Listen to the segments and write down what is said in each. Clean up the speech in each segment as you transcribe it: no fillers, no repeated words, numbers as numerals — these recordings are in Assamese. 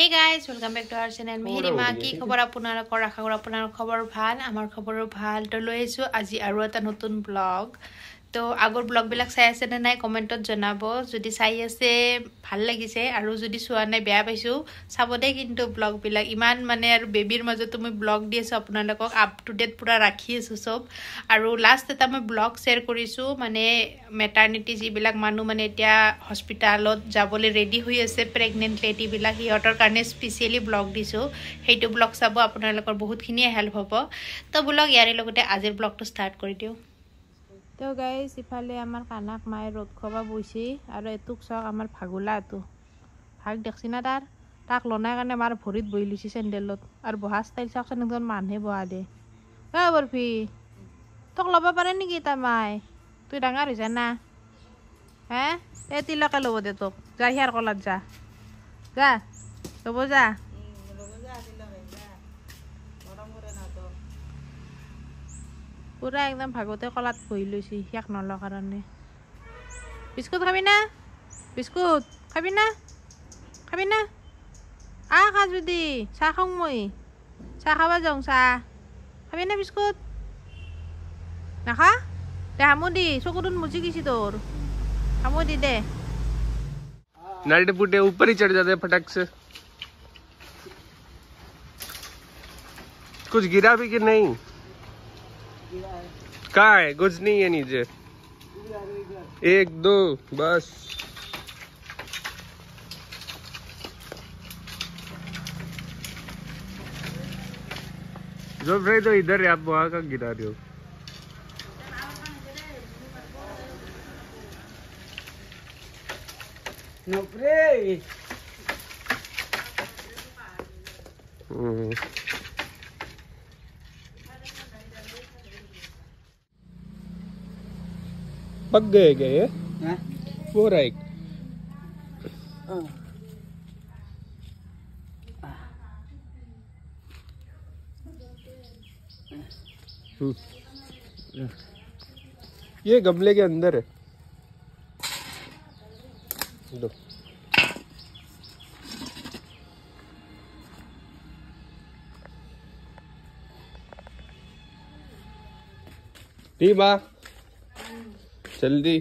Hey guys, welcome back to our channel. Mehri ma ki khabar apunalokor akha kora apunar khabar bhal amar khaboro bhal to loi aisu aji aru eta notun vlog to agor vlog bilak sai ase na nai comment ot janabo jodi sai ase bhal lagise aru jodi suwa nai beya paisu sabode kintu vlog bilak iman mane aru babyr majo tumi vlog di asu apunalokok up to date pura rakhi asu sob aru last eta moi vlog share korisu mane maternity ji bilak manu mane etia hospital ot jabole ready hoi ase pregnant lady bilak hiator karne specially vlog disu heitu vlog sabo apunalokor bahut khini help hobo to vlog yare logote ajir vlog to start kori diu তো গাইস ইফালে আমার কানাক মায়ে রোদ খবা বইছি আর এতুক সক আমার ফাগুলা তো ভাগ দেখছি না তাক লনাই কারণে মার ভরিত বই লিছি স্যান্ডেলত আর বহা স্টাইল চাকছেন একজন মানুহে বহা দে বরফি তোক লবা পারে নাকি তা মায় তুই ডাঙার হইছা না হ্যাঁ এ তিলকে লব দে তোক যা হিয়ার কলাত যা যা লব যা পুরা একদম ভাগতে কলাত বহি লৈছি হিয়াক নলৰ কাৰণে বিস্কুট খাবি না বিস্কুট খাবি না খা যদি চাহ খাওঁ মই চাহ খাবা যাওঁ চাহ খাবি না বিস্কুট নাখা দে হামু দি চকুটোত মুচি গেছি তোর হামু দি दे नलटे पुटे ऊपर ही चढ़ जाते फटक से कुछ गिरा भी कि नहीं कहाँ है कुछ नहीं है नीचे 1 2 बस जो भाई तो इधर है आप वहां का गिरा रहे हो No pray. पक गए क्या ये Hah? वो रहा एक ये गमले के अंदर है लो टी बा जल्दी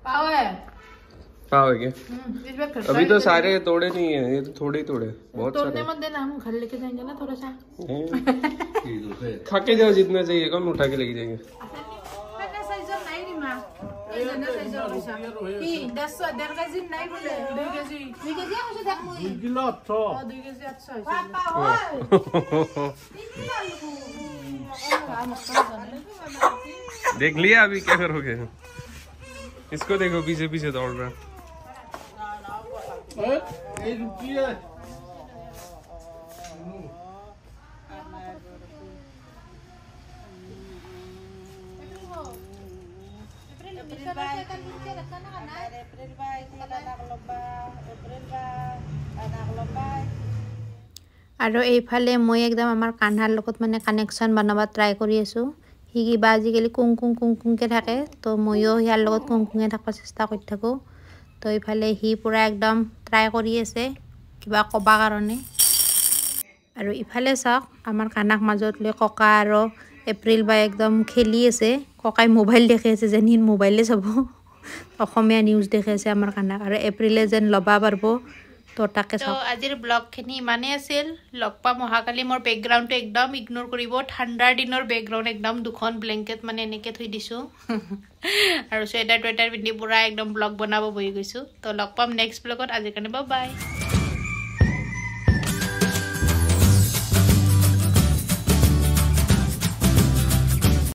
पाव है पाव है क्या इस बार अभी तो सारे तोड़े नहीं है ये तो थोड़े ही तोड़े बहुत तोड़ने सारे मत देना हम घर लेके जाएंगे ना थोड़ा सा खा के जाओ जितना चाहिए कौन उठा के लेके जाएंगे देख लिया अभी क्या करोगे इसको देखो पीछे पीछे दौड़ रहा আৰু এইফালে মই একদম আমাৰ কান্হাৰ লগত মানে কানেকশ্যন বনাব ট্ৰাই কৰি আছো হি কিবা আজিকালি কুংকুংকে থাকে তো ময়ো ইয়াৰ লগত কুংকুঙে থাকিব চেষ্টা কৰি থাকো তো এইফালে হি পুৰা একদম ট্ৰাই কৰি আছে কিবা কবা কাৰণে আৰু ইফালে চাওক আমাৰ কানাক মাজত লৈ ককা আৰু এপ্ৰিল বাই একদম খেলি আছে ককাই মোবাইল দেখি আছে যেন হি মোবাইলে চাব অসমীয়া নিউজ দেখি আছে আমাৰ কানাক আৰু এপ্ৰিলে যেন লবা পাৰবো তো তাকে চাওক আজিৰ ব্লগ খিনি মানে আছিল লগপা মহাকালী মোৰ বেকগ্ৰাউণ্ডটো একদম ইগনোৰ কৰিব ঠাণ্ডাৰ দিনৰ বেকগ্ৰাউণ্ড একদম দুখন ব্লেংকেট মানে এনেকে থৈ দিছো আৰু সোয়েটাৰ টুৱেটাৰ পিন্ধি পুৰা একদম ব্লগ বনাব বহি গৈছো তো লগ পাম নেক্সট ব্লগত আজিৰ কাৰণে বাই